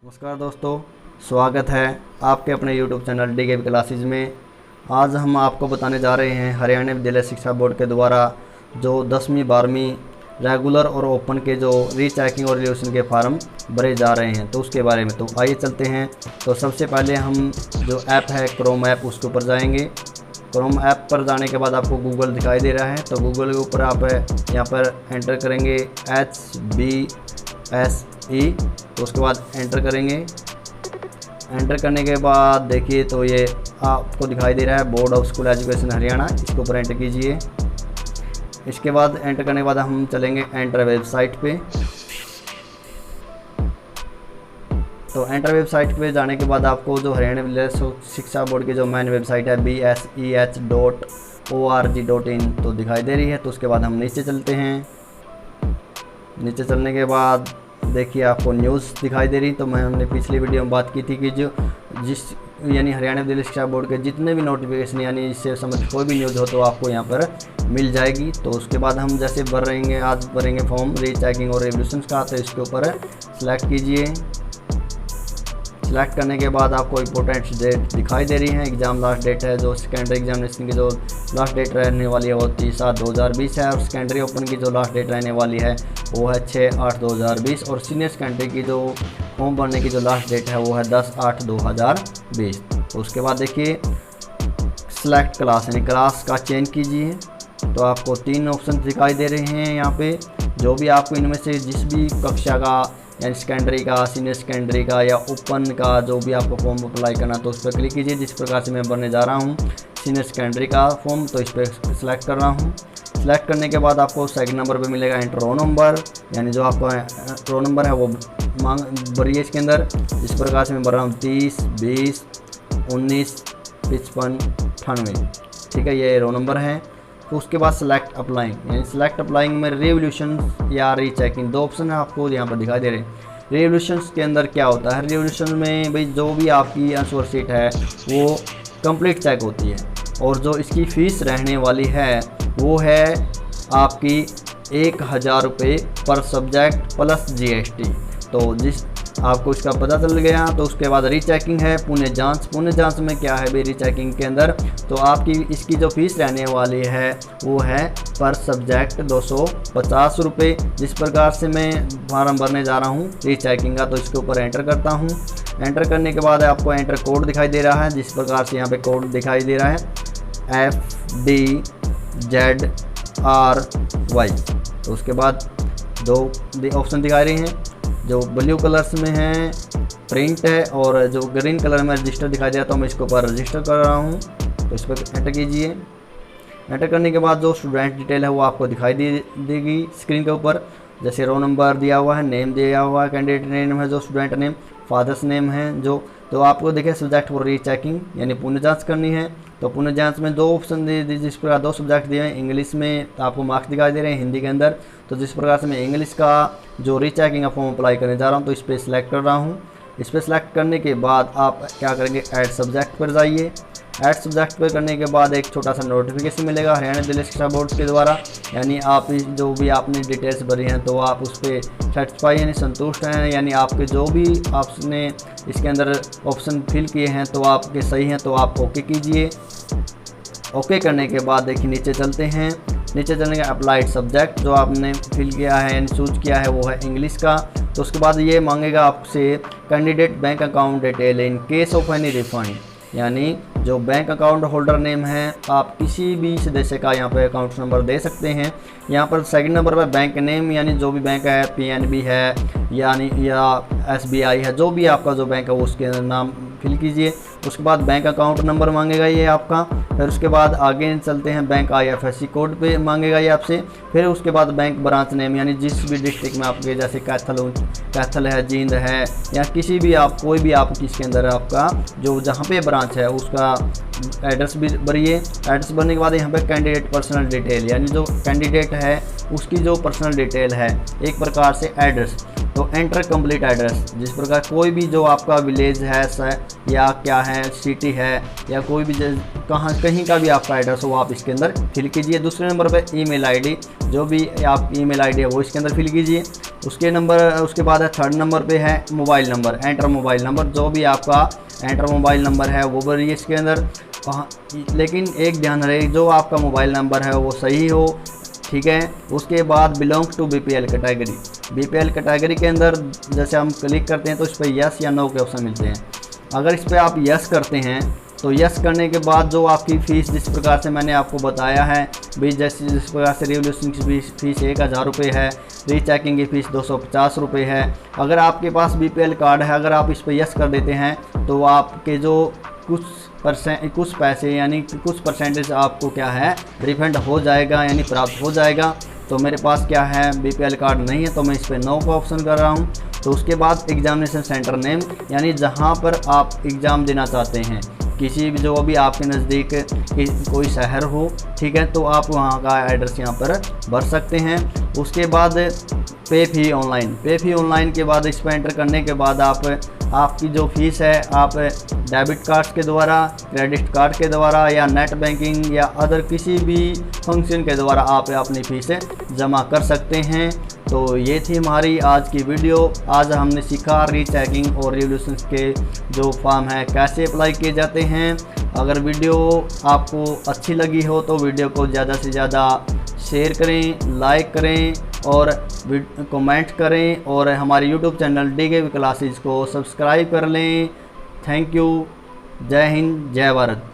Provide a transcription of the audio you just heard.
नमस्कार दोस्तों, स्वागत है आपके अपने YouTube चैनल DKV क्लासेज में। आज हम आपको बताने जा रहे हैं हरियाणा विद्यालय शिक्षा बोर्ड के द्वारा जो 10वीं 12वीं रेगुलर और ओपन के जो रीचेकिंग और रिवोल्यूशन के फार्म भरे जा रहे हैं तो उसके बारे में। तो आइए चलते हैं। तो सबसे पहले हम जो ऐप है क्रोम ऐप, उसके ऊपर जाएंगे। क्रोम ऐप पर जाने के बाद आपको गूगल दिखाई दे रहा है, तो गूगल के ऊपर आप यहाँ पर एंटर करेंगे HBSE, तो उसके बाद एंटर करेंगे। एंटर करने के बाद देखिए तो ये आपको दिखाई दे रहा है board of school education Haryana, इसके ऊपर एंटर कीजिए। इसके बाद एंटर करने के बाद हम चलेंगे एंटर वेबसाइट पे। तो एंटर वेबसाइट पे जाने के बाद आपको जो हरियाणा विद्यालय शिक्षा बोर्ड की जो मेन वेबसाइट है bseh.org.in तो दिखाई दे रही है। तो उसके बाद हम नीचे चलते हैं। नीचे चलने के बाद देखिए आपको न्यूज़ दिखाई दे रही। तो हमने पिछली वीडियो में बात की थी कि यानी हरियाणा विद्यालय शिक्षा बोर्ड के जितने भी नोटिफिकेशन यानी इससे संबंधित कोई भी न्यूज़ हो तो आपको यहाँ पर मिल जाएगी। तो उसके बाद हम जैसे आज भरेंगे फॉर्म रीचेकिंग और रिवोल्यूशन का, तो इसके ऊपर सेलेक्ट कीजिए। सेलेक्ट करने के बाद आपको इंपॉर्टेंट डेट दिखाई दे रही है। एग्ज़ाम लास्ट डेट है जो सेकेंडरी एग्जामिनेशन की जो लास्ट डेट रहने वाली है वो 30/7/2020 है, और सेकेंडरी ओपन की जो लास्ट डेट रहने वाली है वो है 6/8/2020, और सीनियर सेकेंडरी की जो फॉर्म भरने की जो लास्ट डेट है वो है 10/8/2020। तो उसके बाद देखिए सेलेक्ट क्लास यानी क्लास का चेंज कीजिए। तो आपको 3 ऑप्शन दिखाई दे रहे हैं यहाँ पे। जो भी आपको इनमें से जिस भी कक्षा का यानी सेकेंडरी का, सीनियर सेकेंडरी का या ओपन का जो भी आपको फॉर्म अप्लाई करना तो उस पर क्लिक कीजिए। जिस प्रकार से मैं भरने जा रहा हूँ सीनियर सेकेंडरी का फॉर्म, तो इस पर सिलेक्ट कर रहा हूँ। सेलेक्ट करने के बाद आपको सेकंड नंबर पे मिलेगा एंटर रोल नंबर, यानी जो आपका रोल नंबर है वो भरिए इसके अंदर। जिस प्रकार से मैं भर रहा हूँ 30, 20, 19, 55, 98, ठीक है, ये रोल नंबर है। तो उसके बाद सेलेक्ट अप्लाइंग, यानी सेलेक्ट अप्लाइंग में रिवोल्यूशन या रीचेकिंग 2 ऑप्शन है आपको यहाँ पर दिखाई दे रहे हैं। रिवोल्यूशन के अंदर क्या होता है, रिवोल्यूशन में भाई जो भी आपकी आंसर शीट है वो कंप्लीट चेक होती है, और जो इसकी फ़ीस रहने वाली है वो है आपकी 1000 रुपये पर सब्जेक्ट प्लस GST। तो जिस आपको इसका पता चल गया तो उसके बाद रीचेकिंग है पुणे जांच में क्या है भाई रीचेकिंग के अंदर, तो आपकी इसकी जो फीस रहने वाली है वो है पर सब्जेक्ट 250 रुपये। जिस प्रकार से मैं फॉर्म भरने जा रहा हूँ रीचेकिंग का, तो इसके ऊपर एंटर करता हूँ। एंटर करने के बाद आपको एंटर कोड दिखाई दे रहा है। जिस प्रकार से यहाँ पे कोड दिखाई दे रहा है FDZRY। तो उसके बाद 2 ऑप्शन दिखा रहे हैं, जो ब्लू कलर्स में है प्रिंट है, और जो ग्रीन कलर में रजिस्टर दिखाई दे रहा है, तो मैं इसके ऊपर रजिस्टर कर रहा हूँ। तो इस पर एंटर कीजिए। एंटर करने के बाद जो स्टूडेंट डिटेल है वो आपको दिखाई देगी स्क्रीन के ऊपर। जैसे रोल नंबर दिया हुआ है, नेम दिया हुआ है, कैंडिडेट नेम है जो स्टूडेंट नेम, फादर्स नेम है जो। तो आपको देखिए सब्जेक्ट फॉर रीचेकिंग यानी पुणे जांच करनी है। तो पुणे जांच में 2 ऑप्शन दे दी, जिस प्रकार 2 सब्जेक्ट दिए हैं। इंग्लिश में आपको मार्क्स दिखाई दे रहे हैं, हिंदी के अंदर। तो जिस प्रकार से मैं इंग्लिश का जो रीचेकिंग का फॉर्म अप्लाई करने जा रहा हूँ तो इस पर सिलेक्ट कर रहा हूँ। इस पर सिलेक्ट करने के बाद आप क्या करेंगे, ऐड सब्जेक्ट पर जाइए। ऐड सब्जेक्ट पर करने के बाद एक छोटा सा नोटिफिकेशन मिलेगा हरियाणा विद्यालय शिक्षा बोर्ड के द्वारा, यानी आप जो भी आपने डिटेल्स भरी हैं तो आप उस पर सेटिस्फाई यानी संतुष्ट हैं, यानी आपके जो भी आपने इसके अंदर ऑप्शन फिल किए हैं तो आपके सही हैं, तो आप ओके कीजिए। ओके करने के बाद देखिए नीचे चलते हैं। नीचे चलने के अप्लाइड सब्जेक्ट जो आपने फिल किया है यानी चूज किया है वो है इंग्लिश का। तो उसके बाद ये मांगेगा आपसे candidate bank account detail in case of any refund, यानी जो बैंक अकाउंट होल्डर नेम है आप किसी भी सदस्य का यहाँ पे अकाउंट नंबर दे सकते हैं। यहाँ पर सेकंड नंबर पर बैंक नेम यानी जो भी बैंक है, PNB है यानी या SBI है, जो भी आपका जो बैंक है वो उसके नाम फिल कीजिए। उसके बाद बैंक अकाउंट नंबर मांगेगा ये आपका। फिर उसके बाद आगे चलते हैं बैंक IFSC कोड पे मांगेगा ये आपसे। फिर उसके बाद बैंक ब्रांच नेम यानी जिस भी डिस्ट्रिक्ट में आपके जैसे कैथल है, जींद है, या किसी भी आप कोई भी आप किसके अंदर आपका जो जहाँ पे ब्रांच है उसका एड्रेस भी भरिए। एड्रेस भरने के बाद यहाँ पे कैंडिडेट पर्सनल डिटेल यानी जो कैंडिडेट है उसकी जो पर्सनल डिटेल है एक प्रकार से एड्रेस, तो एंटर कंप्लीट एड्रेस। जिस प्रकार कोई भी जो आपका विलेज है या क्या है सिटी है या कोई भी कहीं का भी आपका एड्रेस हो आप इसके अंदर फिल कीजिए। दूसरे नंबर पे ईमेल आईडी, जो भी आप ईमेल आईडी है वो इसके अंदर फिल कीजिए। उसके बाद है थर्ड नंबर पे है mobile number, enter mobile number. जो भी आपका एंटर मोबाइल नंबर है वो भरिए इसके अंदर। लेकिन एक ध्यान रहे, जो आपका मोबाइल नंबर है वो सही हो, ठीक है। उसके बाद belong to BPL category. BPL category के अंदर जैसे हम क्लिक करते हैं तो इस पर यस या नो के ऑप्शन मिलते हैं। अगर इस पर आप यस करते हैं तो यस करने के बाद जो आपकी फ़ीस जिस प्रकार से मैंने आपको बताया है भी, जैसे जिस प्रकार से रिवोल्यूशन की फ़ीस 1000 रुपये है, रीचेकिंग की फ़ीस 250 रुपये है। अगर आपके पास बीपीएल कार्ड है, अगर आप इस पर यस कर देते हैं तो आपके जो कुछ पैसे यानी कि कुछ परसेंटेज आपको क्या है रिफंड हो जाएगा, यानी प्राप्त हो जाएगा। तो मेरे पास क्या है बीपीएल कार्ड नहीं है तो मैं इस पर नो का ऑप्शन कर रहा हूँ। तो उसके बाद एग्जामिनेशन सेंटर नेम, यानी जहाँ पर आप एग्ज़ाम देना चाहते हैं, किसी भी जो भी आपके नज़दीक कोई शहर हो, ठीक है, तो आप वहाँ का एड्रेस यहाँ पर भर सकते हैं। उसके बाद पे फी ऑनलाइन, पे फी ऑनलाइन के बाद इस पर एंटर करने के बाद आपकी जो फ़ीस है आप डेबिट कार्ड के द्वारा, क्रेडिट कार्ड के द्वारा या नेट बैंकिंग या अदर किसी भी फंक्शन के द्वारा आप अपनी फ़ीस जमा कर सकते हैं। तो ये थी हमारी आज की वीडियो। आज हमने सीखा रीचेकिंग और रिवोल्यूशन के जो फॉर्म है कैसे अप्लाई किए जाते हैं। अगर वीडियो आपको अच्छी लगी हो तो वीडियो को ज़्यादा से ज़्यादा शेयर करें, लाइक करें और कमेंट करें और हमारे यूट्यूब चैनल DKV क्लासेस को सब्सक्राइब कर लें। Thank you. जय हिंद, जय भारत।